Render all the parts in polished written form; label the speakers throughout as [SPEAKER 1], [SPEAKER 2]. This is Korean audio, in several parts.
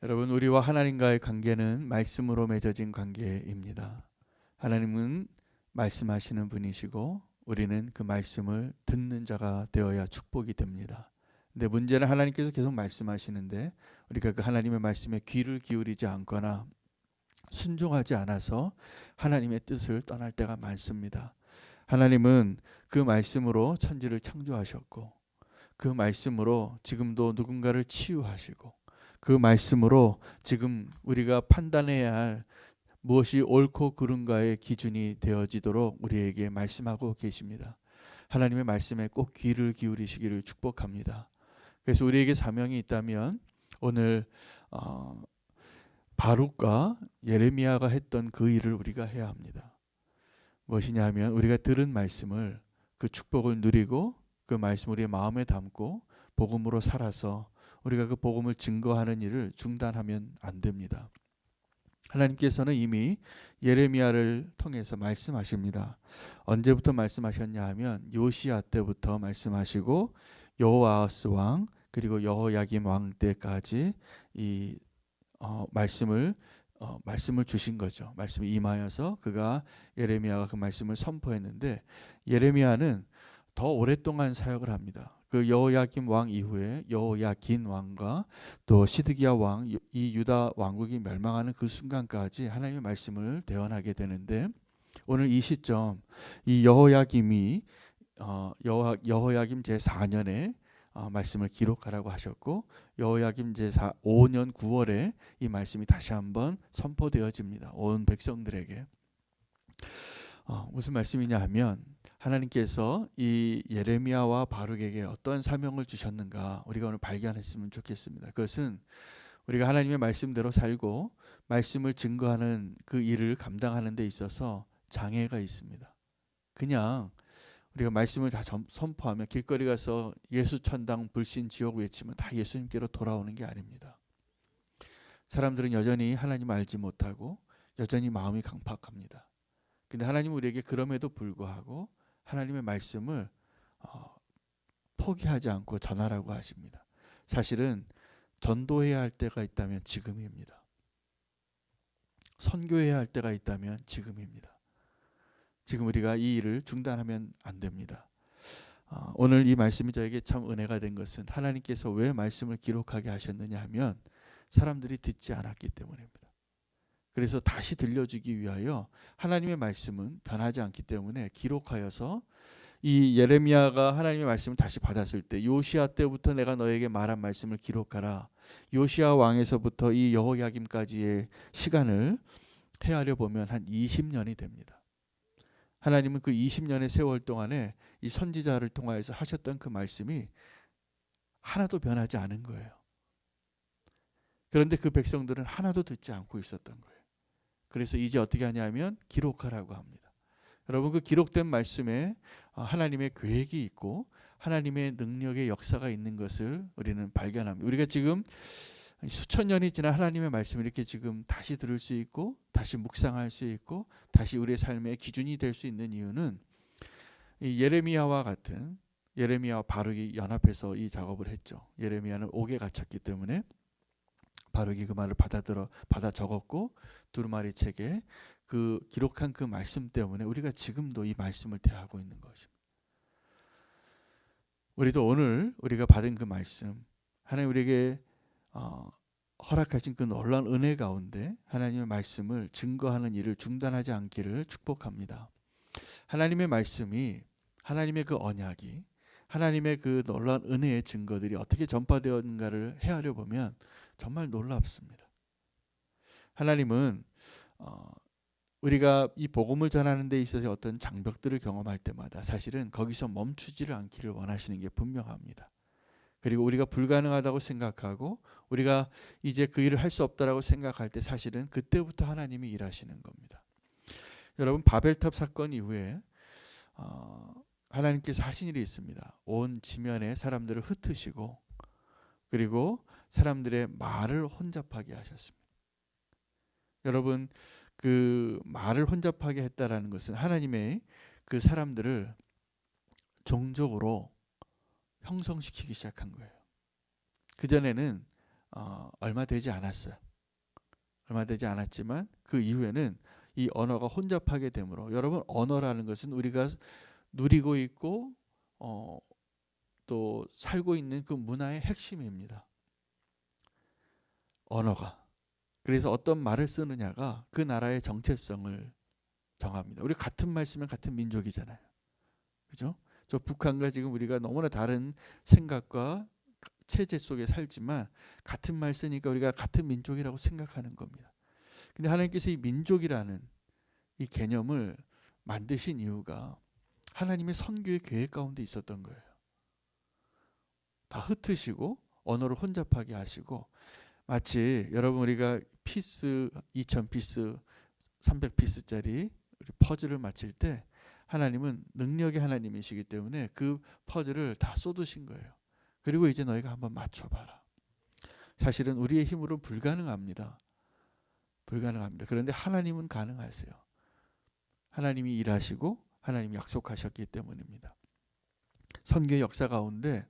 [SPEAKER 1] 여러분, 우리와 하나님과의 관계는 말씀으로 맺어진 관계입니다. 하나님은 말씀하시는 분이시고 우리는 그 말씀을 듣는 자가 되어야 축복이 됩니다. 근데 문제는 하나님께서 계속 말씀하시는데 우리가 그 하나님의 말씀에 귀를 기울이지 않거나 순종하지 않아서 하나님의 뜻을 떠날 때가 많습니다. 하나님은 그 말씀으로 천지를 창조하셨고 그 말씀으로 지금도 누군가를 치유하시고 그 말씀으로 지금 우리가 판단해야 할 무엇이 옳고 그른가의 기준이 되어지도록 우리에게 말씀하고 계십니다. 하나님의 말씀에 꼭 귀를 기울이시기를 축복합니다. 그래서 우리에게 사명이 있다면 오늘 바룩과 예레미야가 했던 그 일을 우리가 해야 합니다. 무엇이냐 하면 우리가 들은 말씀을 그 축복을 누리고 그 말씀을 우리의 마음에 담고 복음으로 살아서 우리가 그 복음을 증거하는 일을 중단하면 안 됩니다. 하나님께서는 이미 예레미야를 통해서 말씀하십니다. 언제부터 말씀하셨냐 하면 요시야 때부터 말씀하시고 여호아스 왕 그리고 여호야김 왕 때까지 이 말씀을 주신 거죠. 말씀이 임하여서 그가 예레미야가 그 말씀을 선포했는데 예레미야는 더 오랫동안 사역을 합니다. 그 여호야김 왕 이후에 여호야긴 왕과 또 시드기야 왕, 이 유다 왕국이 멸망하는 그 순간까지 하나님의 말씀을 대언하게 되는데 오늘 이 시점 이 여호야김이 여호야김 제 4년에 말씀을 기록하라고 하셨고 여호야김 제 5년 9월에 이 말씀이 다시 한번 선포되어집니다. 온 백성들에게. 무슨 말씀이냐 하면 하나님께서 이 예레미야와 바룩에게 어떤 사명을 주셨는가 우리가 오늘 발견했으면 좋겠습니다. 그것은 우리가 하나님의 말씀대로 살고 말씀을 증거하는 그 일을 감당하는 데 있어서 장애가 있습니다. 그냥 우리가 말씀을 다 선포하면 길거리 가서 예수 천당 불신 지옥 외치면 다 예수님께로 돌아오는 게 아닙니다. 사람들은 여전히 하나님을 알지 못하고 여전히 마음이 강팍합니다. 근데 하나님은 우리에게 그럼에도 불구하고 하나님의 말씀을 포기하지 않고 전하라고 하십니다. 사실은 전도해야 할 때가 있다면 지금입니다. 선교해야 할 때가 있다면 지금입니다. 지금 우리가 이 일을 중단하면 안 됩니다. 오늘 이 말씀이 저에게 참 은혜가 된 것은 하나님께서 왜 말씀을 기록하게 하셨느냐 하면 사람들이 듣지 않았기 때문입니다. 그래서 다시 들려주기 위하여 하나님의 말씀은 변하지 않기 때문에 기록하여서 이 예레미야가 하나님의 말씀을 다시 받았을 때 요시야 때부터 내가 너에게 말한 말씀을 기록하라. 요시야 왕에서부터 이 여호야김까지의 시간을 헤아려 보면 한 20년이 됩니다. 하나님은 그 20년의 세월 동안에 이 선지자를 통하여서 하셨던 그 말씀이 하나도 변하지 않은 거예요. 그런데 그 백성들은 하나도 듣지 않고 있었던 거예요. 그래서 이제 어떻게 하냐면 기록하라고 합니다. 여러분 그 기록된 말씀에 하나님의 계획이 있고 하나님의 능력의 역사가 있는 것을 우리는 발견합니다. 우리가 지금 수천 년이 지난 하나님의 말씀을 이렇게 지금 다시 들을 수 있고 다시 묵상할 수 있고 다시 우리의 삶의 기준이 될 수 있는 이유는 이 예레미야와 같은 예레미야와 바룩이 연합해서 이 작업을 했죠. 예레미야는 옥에 갇혔기 때문에 바룩이 그 말을 받아 적었고 두루마리 책에 그 기록한 그 말씀 때문에 우리가 지금도 이 말씀을 대하고 있는 것입니다. 우리도 오늘 우리가 받은 그 말씀 하나님 우리에게 허락하신 그 놀라운 은혜 가운데 하나님의 말씀을 증거하는 일을 중단하지 않기를 축복합니다. 하나님의 말씀이 하나님의 그 언약이 하나님의 그 놀라운 은혜의 증거들이 어떻게 전파되었는가를 헤아려 보면 정말 놀랍습니다. 하나님은 우리가 이 복음을 전하는 데 있어서 어떤 장벽들을 경험할 때마다 사실은 거기서 멈추지를 않기를 원하시는 게 분명합니다. 그리고 우리가 불가능하다고 생각하고 우리가 이제 그 일을 할 수 없다라고 생각할 때 사실은 그때부터 하나님이 일하시는 겁니다. 여러분 바벨탑 사건 이후에 하나님께서 하신 일이 있습니다. 온 지면에 사람들을 흩으시고 그리고 사람들의 말을 혼잡하게 하셨습니다. 여러분 그 말을 혼잡하게 했다라는 것은 하나님의 그 사람들을 종족으로 형성시키기 시작한 거예요. 그전에는 얼마 되지 않았어요. 얼마 되지 않았지만 그 이후에는 이 언어가 혼잡하게 되므로, 여러분 언어라는 것은 우리가 누리고 있고 또 살고 있는 그 문화의 핵심입니다. 언어가. 그래서 어떤 말을 쓰느냐가 그 나라의 정체성을 정합니다. 우리 같은 말 쓰면 같은 민족이잖아요. 그죠? 저 북한과 지금 우리가 너무나 다른 생각과 체제 속에 살지만 같은 말 쓰니까 우리가 같은 민족이라고 생각하는 겁니다. 근데 하나님께서 이 민족이라는 이 개념을 만드신 이유가 하나님의 선교의 계획 가운데 있었던 거예요. 다 흩으시고 언어를 혼잡하게 하시고, 마치 여러분 우리가 피스 2000피스 300피스짜리 퍼즐을 맞힐 때 하나님은 능력의 하나님이시기 때문에 그 퍼즐을 다 쏟으신 거예요. 그리고 이제 너희가 한번 맞춰봐라. 사실은 우리의 힘으로는 불가능합니다. 불가능합니다. 그런데 하나님은 가능하세요. 하나님이 일하시고 하나님이 약속하셨기 때문입니다. 선교의 역사 가운데,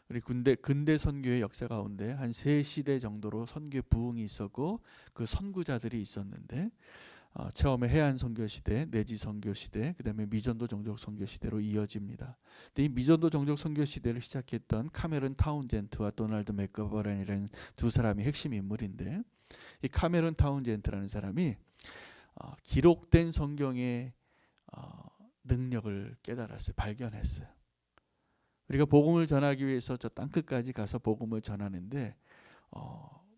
[SPEAKER 1] 우리 근대 선교의 역사 가운데 한 3시대 정도로 선교 부흥이 있었고 그 선구자들이 있었는데, 처음에 해안 선교 시대, 내지 선교 시대, 그다음에 미전도 종족 선교 시대로 이어집니다. 근데 이 미전도 종족 선교 시대를 시작했던 카메론 타운젠트와 도널드 맥거버런이라는 두 사람이 핵심 인물인데, 이 카메론 타운젠트라는 사람이 기록된 성경의 능력을 깨달았어요. 발견했어요. 우리가 복음을 전하기 위해서 저 땅끝까지 가서 복음을 전하는데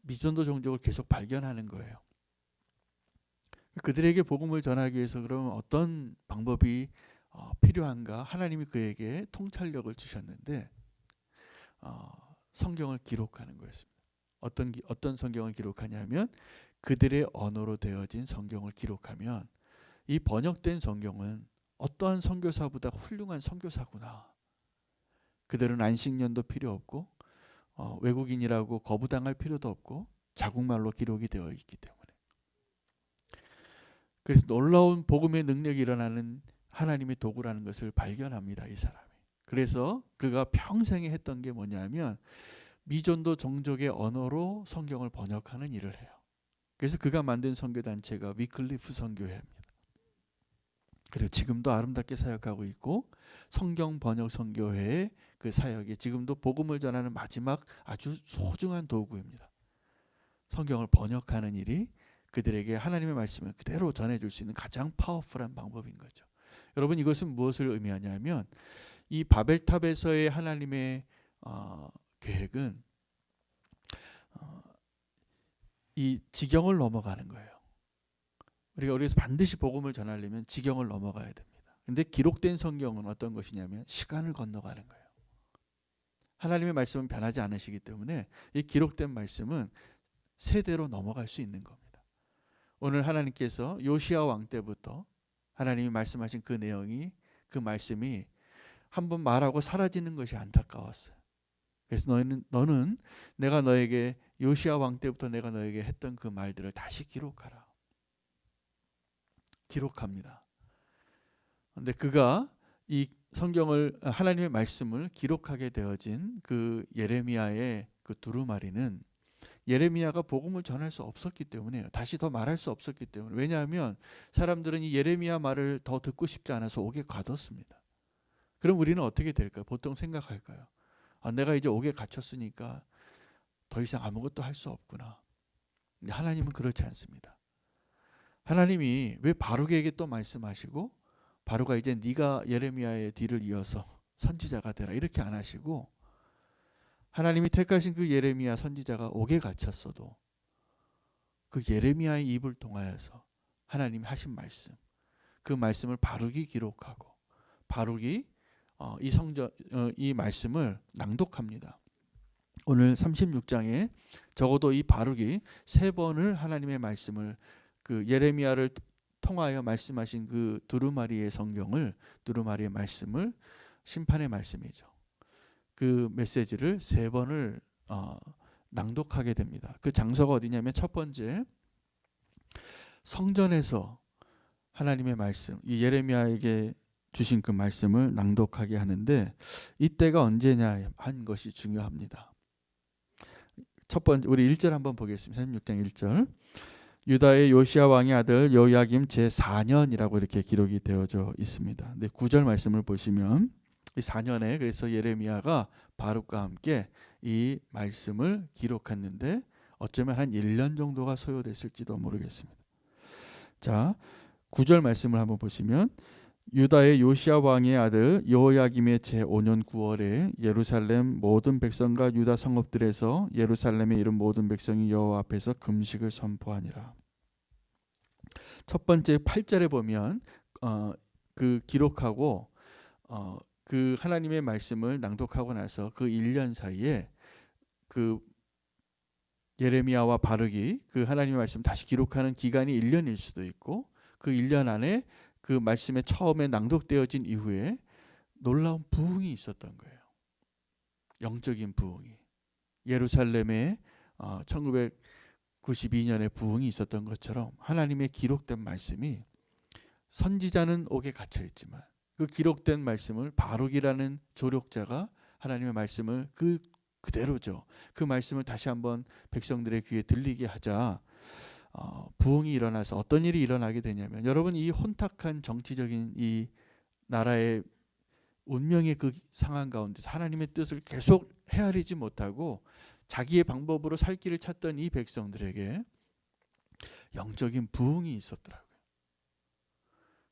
[SPEAKER 1] 미전도 종족을 계속 발견하는 거예요. 그들에게 복음을 전하기 위해서 그러면 어떤 방법이 필요한가? 하나님이 그에게 통찰력을 주셨는데 성경을 기록하는 거였습니다. 어떤 성경을 기록하냐면 그들의 언어로 되어진 성경을 기록하면 이 번역된 성경은 어떠한 선교사보다 훌륭한 선교사구나. 그들은 안식년도 필요 없고 외국인이라고 거부당할 필요도 없고 자국말로 기록이 되어 있기 때문에. 그래서 놀라운 복음의 능력이 일어나는 하나님의 도구라는 것을 발견합니다. 이 사람이. 그래서 그가 평생에 했던 게 뭐냐면 미전도 종족의 언어로 성경을 번역하는 일을 해요. 그래서 그가 만든 선교단체가 위클리프 선교회입니다. 그리고 지금도 아름답게 사역하고 있고 성경 번역 선교회의 그 사역이 지금도 복음을 전하는 마지막 아주 소중한 도구입니다. 성경을 번역하는 일이 그들에게 하나님의 말씀을 그대로 전해줄 수 있는 가장 파워풀한 방법인 거죠. 여러분, 이것은 무엇을 의미하냐면 이 바벨탑에서의 하나님의 계획은 이 지경을 넘어가는 거예요. 우리가 여기서 반드시 복음을 전하려면 지경을 넘어가야 됩니다. 근데 기록된 성경은 어떤 것이냐면 시간을 건너가는 거예요. 하나님의 말씀은 변하지 않으시기 때문에 이 기록된 말씀은 세대로 넘어갈 수 있는 겁니다. 오늘 하나님께서 요시야 왕 때부터 하나님이 말씀하신 그 내용이, 그 말씀이 한번 말하고 사라지는 것이 안타까웠어요. 그래서 너는 내가 너에게 요시야 왕 때부터 내가 너에게 했던 그 말들을 다시 기록하라. 기록합니다. 그런데 그가 이 성경을, 하나님의 말씀을 기록하게 되어진 그 예레미야의 그 두루마리는 예레미야가 복음을 전할 수 없었기 때문에요. 다시 더 말할 수 없었기 때문에. 왜냐하면 사람들은 이 예레미야 말을 더 듣고 싶지 않아서 옥에 가뒀습니다. 그럼 우리는 어떻게 될까요? 보통 생각할까요? 내가 이제 옥에 갇혔으니까 더 이상 아무것도 할 수 없구나. 근데 하나님은 그렇지 않습니다. 하나님이 왜 바룩에게 또 말씀하시고 바룩아 이제 네가 예레미야의 뒤를 이어서 선지자가 되라 이렇게 안 하시고, 하나님이 택하신 그 예레미야 선지자가 옥에 갇혔어도 그 예레미야의 입을 통하여서 하나님이 하신 말씀, 그 말씀을 바룩이 기록하고 바룩이 이 말씀을 낭독합니다. 오늘 36장에 적어도 이 바룩이 3번을 하나님의 말씀을, 그 예레미야를 통하여 말씀하신 그 두루마리의 성경을, 두루마리의 말씀을, 심판의 말씀이죠. 그 메시지를 3번을 낭독하게 됩니다. 그 장소가 어디냐면 첫 번째 성전에서 하나님의 말씀, 이 예레미야에게 주신 그 말씀을 낭독하게 하는데, 이때가 언제냐 한 것이 중요합니다. 첫 번째 우리 1절 한번 보겠습니다. 36장 1절. 유다의 요시야 왕의 아들 여호야김 제4년이라고 이렇게 기록이 되어져 있습니다. 근데 9절 말씀을 보시면 이 4년에 그래서 예레미야가 바룩과 함께 이 말씀을 기록했는데 어쩌면 한 1년 정도가 소요됐을지도 모르겠습니다. 자, 9절 말씀을 한번 보시면 유다의 요시야 왕의 아들 여호야김의 제5년 9월에 예루살렘 모든 백성과 유다 성읍들에서 예루살렘에 이른 모든 백성이 여호와 앞에서 금식을 선포하니라. 첫 번째 8절에 보면 그 기록하고 그 하나님의 말씀을 낭독하고 나서 그 1년 사이에 그 예레미야와 바룩이 그 하나님의 말씀 다시 기록하는 기간이 1년일 수도 있고 그 1년 안에 그 말씀에 처음에 낭독되어진 이후에 놀라운 부흥이 있었던 거예요. 영적인 부흥이. 예루살렘에 1992년에 부흥이 있었던 것처럼 하나님의 기록된 말씀이 선지자는 옥에 갇혀 있지만 그 기록된 말씀을 바룩이라는 조력자가 하나님의 말씀을 그대로죠. 그 말씀을 다시 한번 백성들의 귀에 들리게 하자 부흥이 일어나서 어떤 일이 일어나게 되냐면 여러분 이 혼탁한 정치적인 이 나라의 운명의 그 상황 가운데서 하나님의 뜻을 계속 헤아리지 못하고 자기의 방법으로 살 길을 찾던 이 백성들에게 영적인 부흥이 있었더라고요.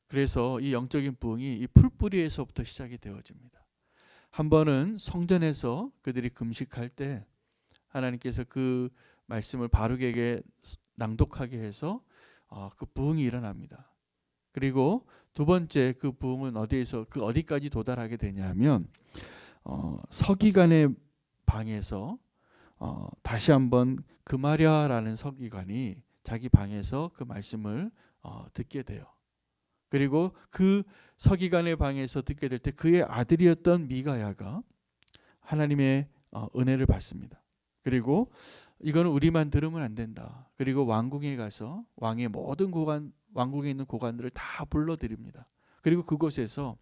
[SPEAKER 1] 그래서 이 영적인 부흥이 이 풀뿌리에서부터 시작이 되어집니다. 한 번은 성전에서 그들이 금식할 때 하나님께서 그 말씀을 바룩에게 낭독하게 해서 그 부흥이 일어납니다. 그리고 두 번째 그 부흥은 어디까지 도달하게 되냐면 서기관의 방에서 다시 한번 그마랴라는 서기관이 자기 방에서 그 말씀을 듣게 돼요. 그리고 그 서기관의 방에서 듣게 될 때 그의 아들이었던 미가야가 하나님의 은혜를 받습니다. 그리고 이거는 우리만 들으면 안 된다. 그리고 왕궁에 가서 왕의 모든 왕궁에 있는 고관들을 다 불러드립니다. 그리고 그곳에서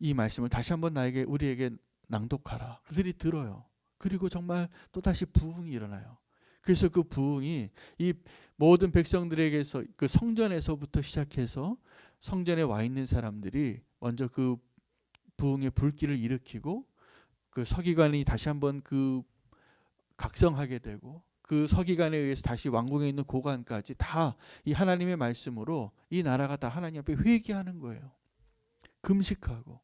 [SPEAKER 1] 이 말씀을 다시 한번 우리에게 낭독하라. 그들이 들어요. 그리고 정말 또다시 부흥이 일어나요. 그래서 그 부흥이 이 모든 백성들에게서 그 성전에서부터 시작해서 성전에 와 있는 사람들이 먼저 그 부흥의 불길을 일으키고 그 서기관이 다시 한번 그 각성하게 되고 그 서기관에 의해서 다시 왕궁에 있는 고관까지 다 이 하나님의 말씀으로 이 나라가 다 하나님 앞에 회개하는 거예요. 금식하고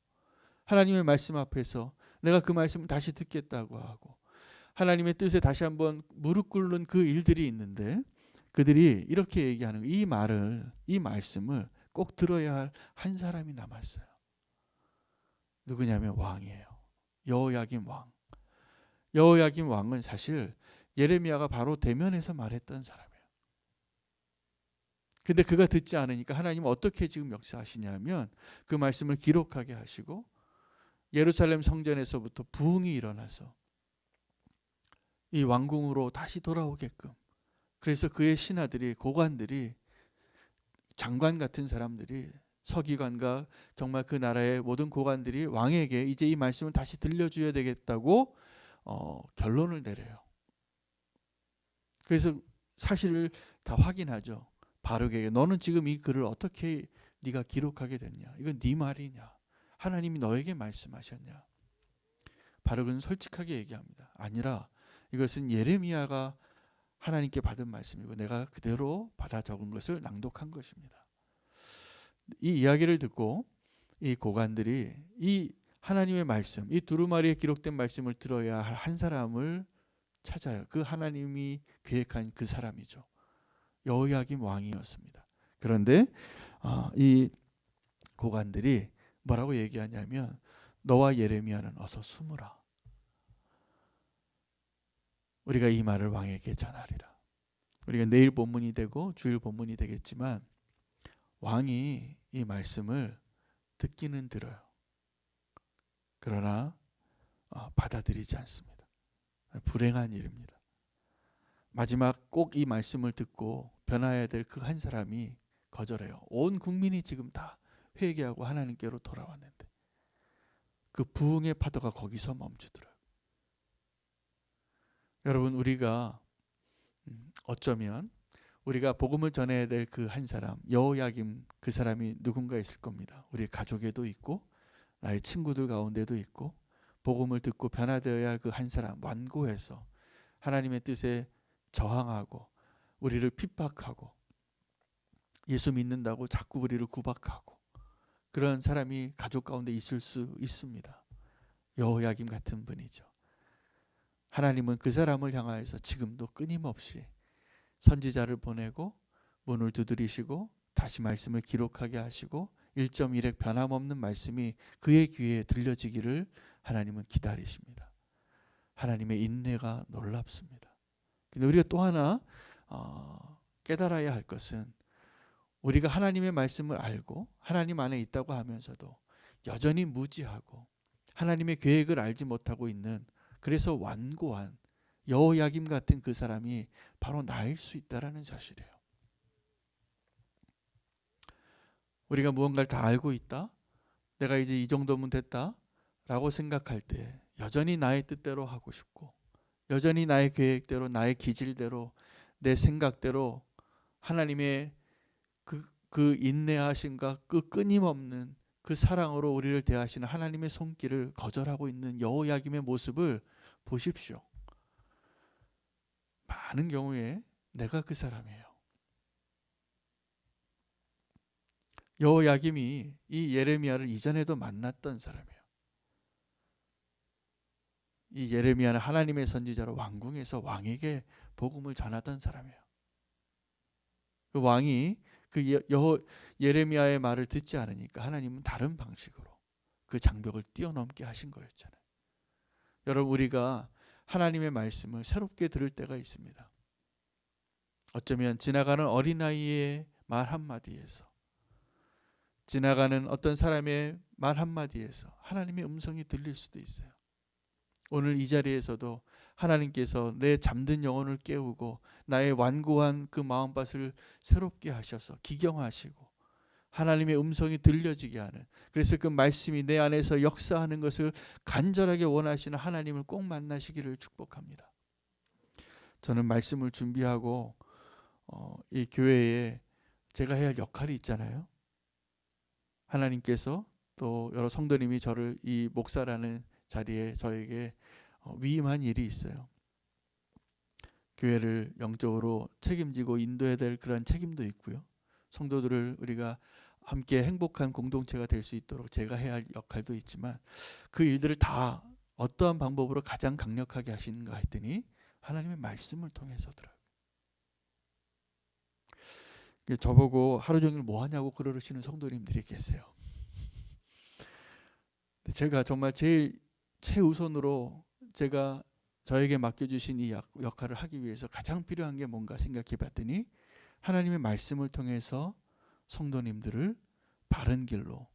[SPEAKER 1] 하나님의 말씀 앞에서 내가 그 말씀을 다시 듣겠다고 하고 하나님의 뜻에 다시 한번 무릎 꿇는 그 일들이 있는데 그들이 이렇게 얘기하는 거예요. 이 말씀을 꼭 들어야 할 한 사람이 남았어요. 누구냐면 왕이에요. 여호야김 왕. 여호야김 왕은 사실 예레미야가 바로 대면해서 말했던 사람이에요. 근데 그가 듣지 않으니까 하나님은 어떻게 지금 역사하시냐면 그 말씀을 기록하게 하시고 예루살렘 성전에서부터 부흥이 일어나서 이 왕궁으로 다시 돌아오게끔 그래서 그의 신하들이 고관들이 장관 같은 사람들이 서기관과 정말 그 나라의 모든 고관들이 왕에게 이제 이 말씀을 다시 들려줘야 되겠다고 결론을 내려요. 그래서 사실을 다 확인하죠. 바룩에게 너는 지금 이 글을 어떻게 네가 기록하게 됐냐? 이건 네 말이냐? 하나님이 너에게 말씀하셨냐? 바룩은 솔직하게 얘기합니다. 아니라 이것은 예레미야가 하나님께 받은 말씀이고 내가 그대로 받아 적은 것을 낭독한 것입니다. 이 이야기를 듣고 이 고관들이 이 하나님의 말씀, 이 두루마리에 기록된 말씀을 들어야 할 한 사람을 찾아요. 그 하나님이 계획한 그 사람이죠. 여호야김 왕이었습니다. 그런데 이 고관들이 뭐라고 얘기하냐면 너와 예레미야는 어서 숨으라. 우리가 이 말을 왕에게 전하리라. 우리가 내일 본문이 되고 주일 본문이 되겠지만 왕이 이 말씀을 듣기는 들어요. 그러나 받아들이지 않습니다. 불행한 일입니다. 마지막 꼭 이 말씀을 듣고 변화해야 될 그 한 사람이 거절해요. 온 국민이 지금 다 회개하고 하나님께로 돌아왔는데 그 부흥의 파도가 거기서 멈추더라고요. 여러분, 우리가 어쩌면 우리가 복음을 전해야 될 그 한 사람, 여호야김, 그 사람이 누군가 있을 겁니다. 우리 가족에도 있고 나의 친구들 가운데도 있고, 복음을 듣고 변화되어야 할 그 한 사람, 완고해서 하나님의 뜻에 저항하고 우리를 핍박하고 예수 믿는다고 자꾸 우리를 구박하고, 그런 사람이 가족 가운데 있을 수 있습니다. 여호야김 같은 분이죠. 하나님은 그 사람을 향하여서 지금도 끊임없이 선지자를 보내고 문을 두드리시고 다시 말씀을 기록하게 하시고 1.1획 변함없는 말씀이 그의 귀에 들려지기를 하나님은 기다리십니다. 하나님의 인내가 놀랍습니다. 근데 우리가 또 하나 깨달아야 할 것은, 우리가 하나님의 말씀을 알고 하나님 안에 있다고 하면서도 여전히 무지하고 하나님의 계획을 알지 못하고 있는, 그래서 완고한 여호야김 같은 그 사람이 바로 나일 수 있다라는 사실이에요. 우리가 무언가를 다 알고 있다, 내가 이제 이 정도면 됐다 라고 생각할 때 여전히 나의 뜻대로 하고 싶고, 여전히 나의 계획대로, 나의 기질대로, 내 생각대로 하나님의 그 인내하심과 그 끊임없는 그 사랑으로 우리를 대하시는 하나님의 손길을 거절하고 있는 여호야김의 모습을 보십시오. 많은 경우에 내가 그 사람이에요. 여호야김이 이 예레미야를 이전에도 만났던 사람이에요. 이 예레미야는 하나님의 선지자로 왕궁에서 왕에게 복음을 전하던 사람이에요. 그 왕이 예레미야의 말을 듣지 않으니까 하나님은 다른 방식으로 그 장벽을 뛰어넘게 하신 거였잖아요. 여러분, 우리가 하나님의 말씀을 새롭게 들을 때가 있습니다. 어쩌면 지나가는 어린아이의 말 한마디에서, 지나가는 어떤 사람의 말 한마디에서 하나님의 음성이 들릴 수도 있어요. 오늘 이 자리에서도 하나님께서 내 잠든 영혼을 깨우고 나의 완고한 그 마음밭을 새롭게 하셔서 기경하시고 하나님의 음성이 들려지게 하는, 그래서 그 말씀이 내 안에서 역사하는 것을 간절하게 원하시는 하나님을 꼭 만나시기를 축복합니다. 저는 말씀을 준비하고 이 교회에 제가 해야 할 역할이 있잖아요. 하나님께서 또 여러 성도님이 저를 이 목사라는 자리에 저에게 위임한 일이 있어요. 교회를 영적으로 책임지고 인도해야 될 그런 책임도 있고요. 성도들을 우리가 함께 행복한 공동체가 될 수 있도록 제가 해야 할 역할도 있지만, 그 일들을 다 어떠한 방법으로 가장 강력하게 하시는가 했더니 하나님의 말씀을 통해서더라고요. 저보고 하루 종일 뭐 하냐고 그러시는 성도님들이 계세요. 제가 정말 제일 최우선으로 제가 저에게 맡겨주신 이 역할을 하기 위해서 가장 필요한 게 뭔가 생각해 봤더니, 하나님의 말씀을 통해서 성도님들을 바른 길로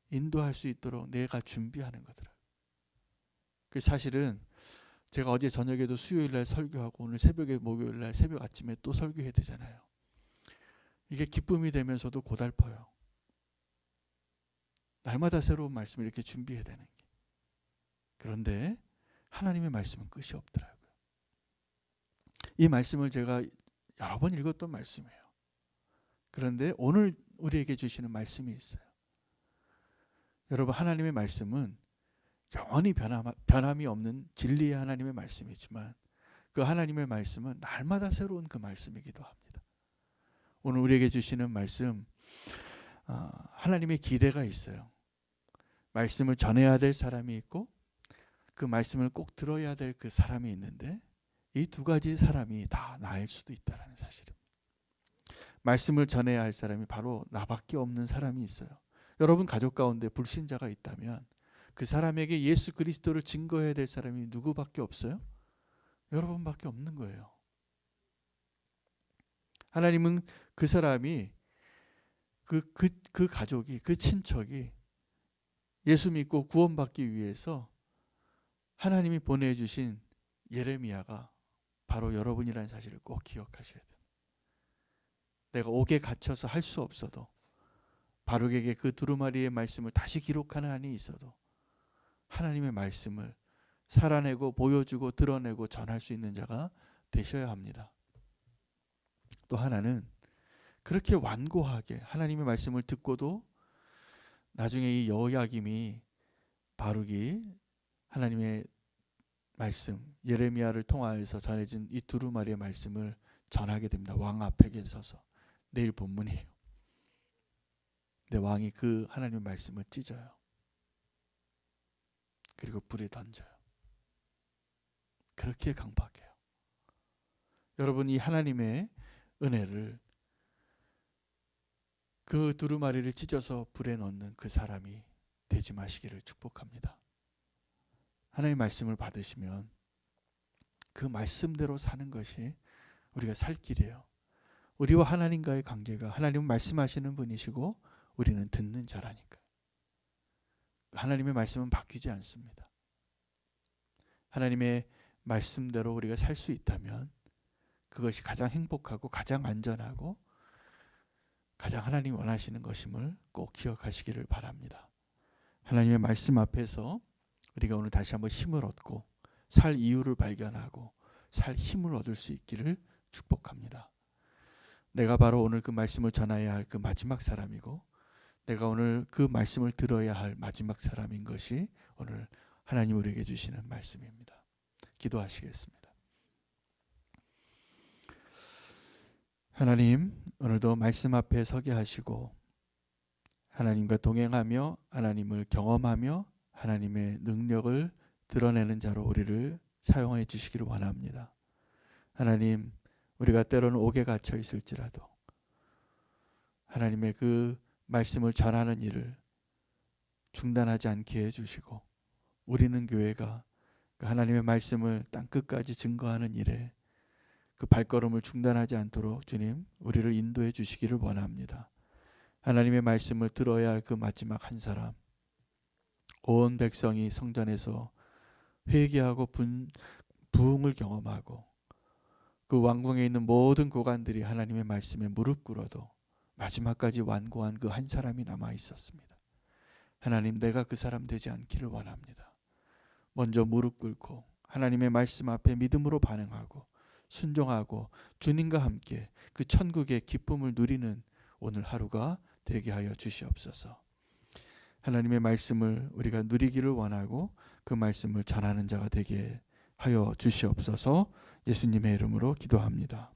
[SPEAKER 1] 인도할 수 있도록 내가 준비하는 거더라고요. 그 사실은 제가 어제 저녁에도 수요일날 설교하고 오늘 새벽에 목요일날 새벽 아침에 또 설교해야 되잖아요. 이게 기쁨이 되면서도 고달퍼요. 날마다 새로운 말씀을 이렇게 준비해야 되는 게. 그런데 하나님의 말씀은 끝이 없더라고요. 이 말씀을 제가 여러 번 읽었던 말씀이에요. 그런데 오늘 우리에게 주시는 말씀이 있어요. 여러분, 하나님의 말씀은 영원히 변함이 없는 진리의 하나님의 말씀이지만, 그 하나님의 말씀은 날마다 새로운 그 말씀이기도 합니다. 오늘 우리에게 주시는 말씀, 하나님의 기대가 있어요. 말씀을 전해야 될 사람이 있고 그 말씀을 꼭 들어야 될 그 사람이 있는데, 이 두 가지 사람이 다 나일 수도 있다는 사실입니다. 말씀을 전해야 할 사람이 바로 나밖에 없는 사람이 있어요. 여러분 가족 가운데 불신자가 있다면 그 사람에게 예수 그리스도를 증거해야 될 사람이 누구밖에 없어요? 여러분밖에 없는 거예요. 하나님은 그 사람이 그 가족이, 그 친척이 예수 믿고 구원받기 위해서 하나님이 보내주신 예레미야가 바로 여러분이라는 사실을 꼭 기억하셔야 돼요. 내가 옥에 갇혀서 할 수 없어도 바룩에게 그 두루마리의 말씀을 다시 기록하는 한이 있어도 하나님의 말씀을 살아내고 보여주고 드러내고 전할 수 있는 자가 되셔야 합니다. 또 하나는 그렇게 완고하게 하나님의 말씀을 듣고도 나중에 이 여호야김이 바룩이 하나님의 말씀 예레미야를 통하여서 전해진 이 두루마리의 말씀을 전하게 됩니다. 왕 앞에 서서. 내일 본문이에요. 근데 왕이 그 하나님의 말씀을 찢어요. 그리고 불에 던져요. 그렇게 강박해요. 여러분, 이 하나님의 은혜를 그 두루마리를 찢어서 불에 넣는 그 사람이 되지 마시기를 축복합니다. 하나님의 말씀을 받으시면 그 말씀대로 사는 것이 우리가 살 길이에요. 우리와 하나님과의 관계가 하나님은 말씀하시는 분이시고 우리는 듣는 자라니까. 하나님의 말씀은 바뀌지 않습니다. 하나님의 말씀대로 우리가 살 수 있다면 그것이 가장 행복하고 가장 안전하고 가장 하나님이 원하시는 것임을 꼭 기억하시기를 바랍니다. 하나님의 말씀 앞에서 우리가 오늘 다시 한번 힘을 얻고 살 이유를 발견하고 살 힘을 얻을 수 있기를 축복합니다. 내가 바로 오늘 그 말씀을 전해야 할 그 마지막 사람이고 내가 오늘 그 말씀을 들어야 할 마지막 사람인 것이 오늘 하나님 우리에게 주시는 말씀입니다. 기도하시겠습니다. 하나님, 오늘도 말씀 앞에 서게 하시고 하나님과 동행하며 하나님을 경험하며 하나님의 능력을 드러내는 자로 우리를 사용해 주시기를 원합니다. 하나님, 우리가 때로는 옥에 갇혀 있을지라도 하나님의 그 말씀을 전하는 일을 중단하지 않게 해주시고 우리는 교회가 그 하나님의 말씀을 땅끝까지 증거하는 일에 그 발걸음을 중단하지 않도록 주님 우리를 인도해 주시기를 원합니다. 하나님의 말씀을 들어야 할 그 마지막 한 사람, 온 백성이 성전에서 회개하고 부흥을 경험하고 그 왕궁에 있는 모든 고관들이 하나님의 말씀에 무릎 꿇어도 마지막까지 완고한 그 한 사람이 남아 있었습니다. 하나님, 내가 그 사람 되지 않기를 원합니다. 먼저 무릎 꿇고 하나님의 말씀 앞에 믿음으로 반응하고 순종하고 주님과 함께 그 천국의 기쁨을 누리는 오늘 하루가 되게 하여 주시옵소서. 하나님의 말씀을 우리가 누리기를 원하고 그 말씀을 전하는 자가 되게 하여 주시옵소서. 예수님의 이름으로 기도합니다.